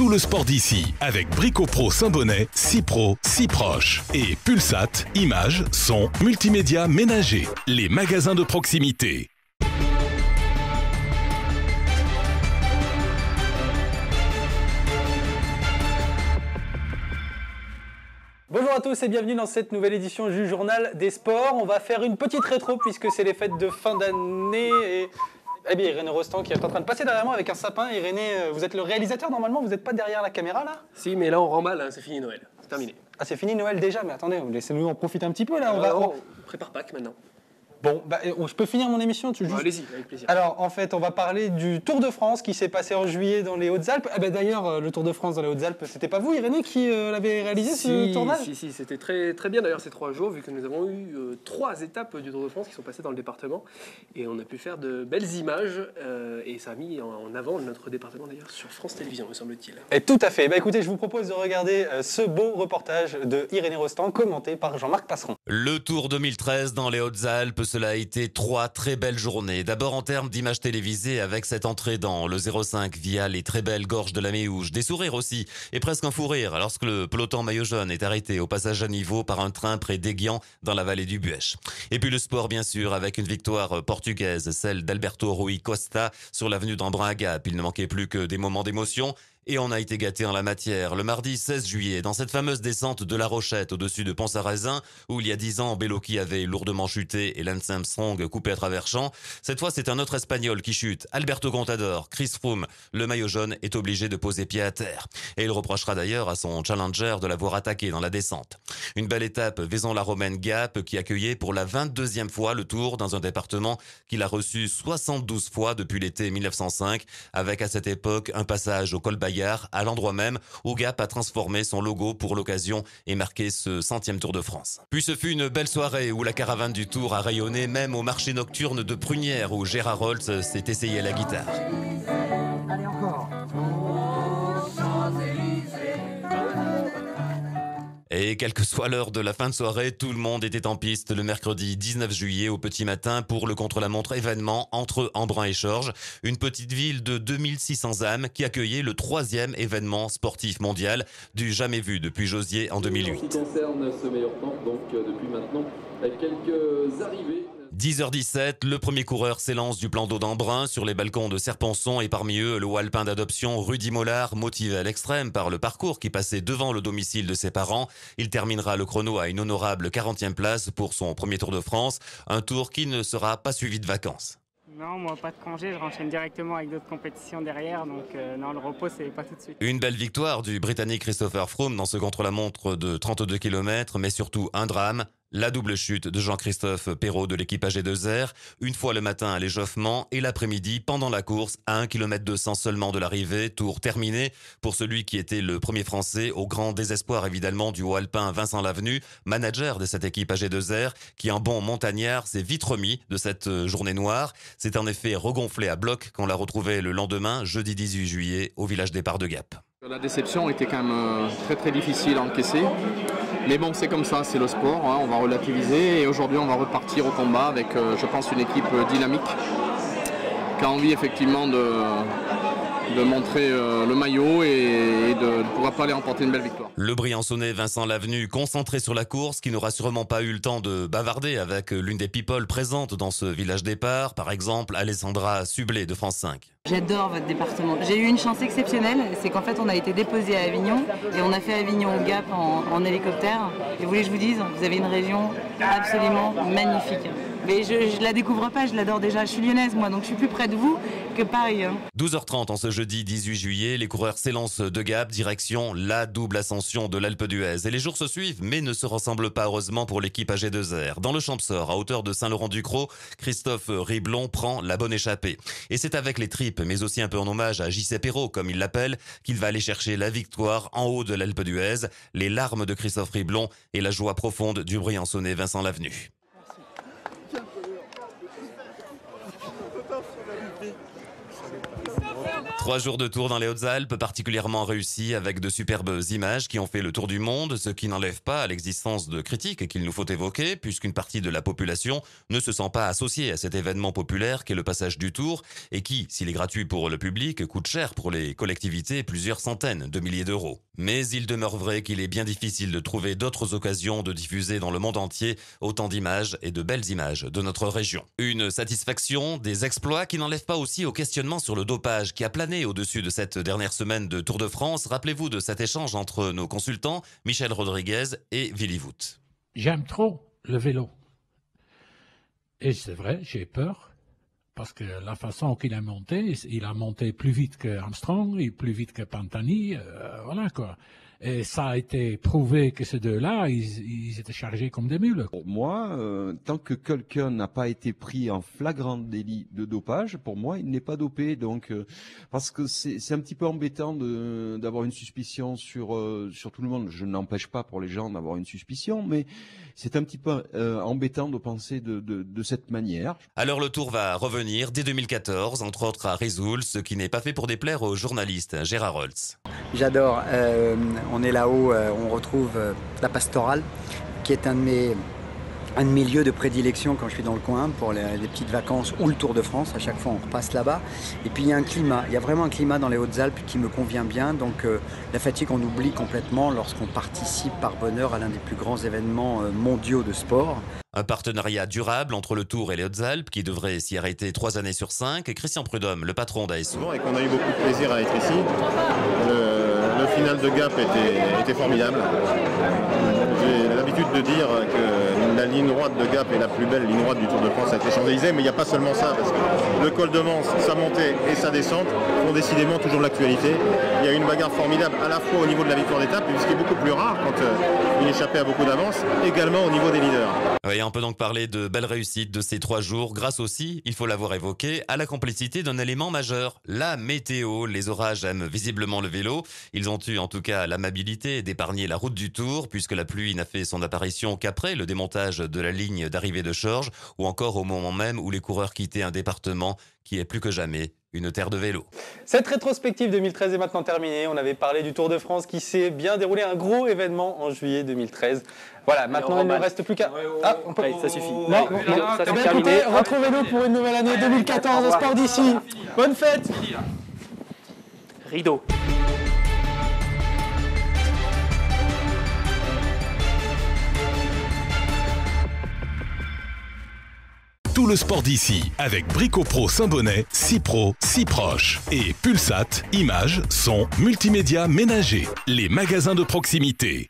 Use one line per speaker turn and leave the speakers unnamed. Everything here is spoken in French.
tout le sport d'ici avec Brico-Pro Saint-Bonnet, si pro, si proche. Et Pulsat, images, son, multimédia ménager. Les magasins de proximité.
Bonjour à tous et bienvenue dans cette nouvelle édition du Journal des Sports. On va faire une petite rétro puisque c'est les fêtes de fin d'année et... Eh bien, Irénée Rostand qui est en train de passer derrière moi avec un sapin. Irénée, vous êtes le réalisateur normalement, vous n'êtes pas derrière la caméra là?
Si, mais là on rend mal, hein, c'est fini Noël, c'est terminé.
Ah, c'est fini Noël déjà, mais attendez, laissez-nous en profiter un petit peu là.
On prépare Pâques maintenant.
Bon, je peux finir mon émission juste...
Allez-y, avec plaisir.
Alors, en fait, on va parler du Tour de France qui s'est passé en juillet dans les Hautes-Alpes. D'ailleurs, le Tour de France dans les Hautes-Alpes, c'était pas vous, Irénée, qui l'avez réalisé ce tournage?
Si, c'était très, très bien d'ailleurs ces 3 jours, vu que nous avons eu 3 étapes du Tour de France qui sont passées dans le département. Et on a pu faire de belles images, et ça a mis en avant notre département d'ailleurs sur France Télévisions, me semble-t-il.
Et tout à fait. Écoutez, je vous propose de regarder ce beau reportage de Irénée Rostand, commenté par Jean-Marc Passeron.
Le Tour 2013 dans les Hautes-Alpes, cela a été 3 très belles journées. D'abord en termes d'images télévisées avec cette entrée dans le 05 via les très belles gorges de la Méouge. Des sourires aussi et presque un fou rire lorsque le peloton maillot jaune est arrêté au passage à niveau par un train près d'Aiguian dans la vallée du Buèche. Et puis le sport bien sûr avec une victoire portugaise, celle d'Alberto Rui Costa sur l'avenue d'Embrun à Gap. Il ne manquait plus que des moments d'émotion. Et on a été gâtés en la matière. Le mardi 16 juillet, dans cette fameuse descente de la Rochette au-dessus de Pont-Sarrazin, où il y a 10 ans, Bellocchi avait lourdement chuté et Lance Armstrong coupé à travers champs. Cette fois, c'est un autre Espagnol qui chute, Alberto Contador, Chris Froome. Le maillot jaune est obligé de poser pied à terre. Et il reprochera d'ailleurs à son challenger de l'avoir attaqué dans la descente. Une belle étape, Vaison-la-Romaine-Gap, qui accueillait pour la 22e fois le Tour dans un département qu'il a reçu 72 fois depuis l'été 1905, avec à cette époque un passage au col Bayard, à l'endroit même où Gap a transformé son logo pour l'occasion et marqué ce 100e Tour de France. Puis ce fut une belle soirée où la caravane du Tour a rayonné même au marché nocturne de Prunières où Gérard Holtz s'est essayé à la guitare.
Allez encore.
Et quelle que soit l'heure de la fin de soirée, tout le monde était en piste le mercredi 19 juillet au petit matin pour le contre-la-montre événement entre Embrun et Chorges, une petite ville de 2600 âmes qui accueillait le 3e événement sportif mondial du jamais vu depuis Josier en 2008.
En ce qui concerne ce meilleur temps, donc depuis maintenant quelques arrivées.
10h17, le premier coureur s'élance du plan d'eau d'Embrun sur les balcons de Serponçon et parmi eux, le haut alpin d'adoption Rudy Mollard, motivé à l'extrême par le parcours qui passait devant le domicile de ses parents. Il terminera le chrono à une honorable 40e place pour son premier Tour de France, un tour qui ne sera pas suivi de vacances.
Non, moi pas de congé, je renchaîne directement avec d'autres compétitions derrière, donc non, le repos c'est pas tout de suite.
Une belle victoire du Britannique Christopher Froome dans ce contre-la-montre de 32 km, mais surtout un drame. La double chute de Jean-Christophe Perrault de l'équipe AG2R, une fois le matin à l'échauffement et l'après-midi pendant la course à 1,2 km seulement de l'arrivée, tour terminé pour celui qui était le premier français au grand désespoir évidemment du haut alpin Vincent Lavenu, manager de cette équipe AG2R qui en bon montagnard s'est vite remis de cette journée noire. C'est en effet regonflé à bloc qu'on l'a retrouvé le lendemain, jeudi 18 juillet, au village départ de Gap.
La déception était quand même très très difficile à encaisser. Mais bon, c'est comme ça, c'est le sport, hein, on va relativiser et aujourd'hui on va repartir au combat avec, je pense, une équipe dynamique qui a envie effectivement de montrer le maillot et de pouvoir pas aller remporter une belle victoire.
Le Briançonnais Vincent Lavenu, concentré sur la course, qui n'aura sûrement pas eu le temps de bavarder avec l'une des people présentes dans ce village départ, par exemple Alessandra Sublet de France 5.
J'adore votre département. J'ai eu une chance exceptionnelle, c'est qu'en fait on a été déposé à Avignon et on a fait Avignon-Gap en hélicoptère. Et vous voulez que je vous dise, vous avez une région absolument magnifique. Mais je la découvre pas, je l'adore déjà. Je suis lyonnaise moi, donc je suis plus près de vous que Paris.
12h30 en ce jeudi 18 juillet, les coureurs s'élancent de Gap, direction la double ascension de l'Alpe d'Huez. Et les jours se suivent, mais ne se ressemblent pas heureusement pour l'équipe AG2R. Dans le Champsaur, à hauteur de Saint-Laurent-du-Croc, Christophe Riblon prend la bonne échappée. Et c'est avec les tripes, mais aussi un peu en hommage à J.C. Perrault, comme il l'appelle, qu'il va aller chercher la victoire en haut de l'Alpe d'Huez, les larmes de Christophe Riblon et la joie profonde du Briançonnais Vincent Lavenu. 3 jours de tour dans les Hautes-Alpes, particulièrement réussis avec de superbes images qui ont fait le tour du monde, ce qui n'enlève pas à l'existence de critiques qu'il nous faut évoquer, puisqu'une partie de la population ne se sent pas associée à cet événement populaire qu'est le passage du Tour, et qui, s'il est gratuit pour le public, coûte cher pour les collectivités, plusieurs centaines de milliers d'euros. Mais il demeure vrai qu'il est bien difficile de trouver d'autres occasions de diffuser dans le monde entier autant d'images et de belles images de notre région. Une satisfaction, des exploits qui n'enlèvent pas aussi au questionnement sur le dopage qui a plané au-dessus de cette dernière semaine de Tour de France. Rappelez-vous de cet échange entre nos consultants, Michel Rodriguez et Willy Voet.
J'aime trop le vélo. Et c'est vrai, j'ai peur. Parce que la façon qu'il a monté plus vite que Armstrong et plus vite que Pantani, voilà quoi. Et ça a été prouvé que ces deux-là, ils étaient chargés comme des mules.
Pour moi, tant que quelqu'un n'a pas été pris en flagrant délit de dopage, pour moi, il n'est pas dopé. Donc, parce que c'est un petit peu embêtant d'avoir une suspicion sur tout le monde. Je n'empêche pas pour les gens d'avoir une suspicion, mais c'est un petit peu embêtant de penser de cette manière.
Alors le Tour va revenir dès 2014, entre autres à Risoul, ce qui n'est pas fait pour déplaire aux journalistes. Gérard Holtz.
J'adore. On est là-haut, on retrouve la Pastorale, qui est un de mes lieux de prédilection quand je suis dans le coin pour les petites vacances ou le Tour de France. À chaque fois, on repasse là-bas. Et puis, il y a un climat. Il y a vraiment un climat dans les Hautes-Alpes qui me convient bien. Donc, la fatigue, on oublie complètement lorsqu'on participe par bonheur à l'un des plus grands événements mondiaux de sport.
Un partenariat durable entre le Tour et les Hautes-Alpes qui devrait s'y arrêter 3 années sur 5. Christian Prudhomme, le patron d'ASO.
Et qu'on a eu beaucoup de plaisir à être ici. Le final de Gap était formidable. J'ai l'habitude de dire que la ligne droite de Gap est la plus belle ligne droite du Tour de France avec les Champs-Élysées, mais il n'y a pas seulement ça, parce que le col de Mans, sa montée et sa descente font décidément toujours de l'actualité. Il y a eu une bagarre formidable à la fois au niveau de la victoire d'étape, ce qui est beaucoup plus rare quand il échappait à beaucoup d'avance, également au niveau des leaders.
Oui, on peut donc parler de belles réussites de ces 3 jours, grâce aussi, il faut l'avoir évoqué, à la complicité d'un élément majeur, la météo. Les orages aiment visiblement le vélo. Ils ont eu en tout cas l'amabilité d'épargner la route du Tour, puisque la pluie n'a fait son apparition qu'après le démontage de la ligne d'arrivée de Chorges, ou encore au moment même où les coureurs quittaient un département qui est plus que jamais une terre de vélo.
Cette rétrospective 2013 est maintenant terminée. On avait parlé du Tour de France qui s'est bien déroulé, un gros événement en juillet 2013. Voilà, maintenant il ne reste plus qu'à... Ah, on peut...
Allez, ça suffit.
Non, ça c'est terminé. Retrouvez-nous pour une nouvelle année 2014 au Sport d'ici. Bonne fête.
Rideau.
Tout le sport d'ici avec Brico-Pro Saint-Bonnet, si pro, si proche. Et Pulsat, images, son, multimédia ménager. Les magasins de proximité.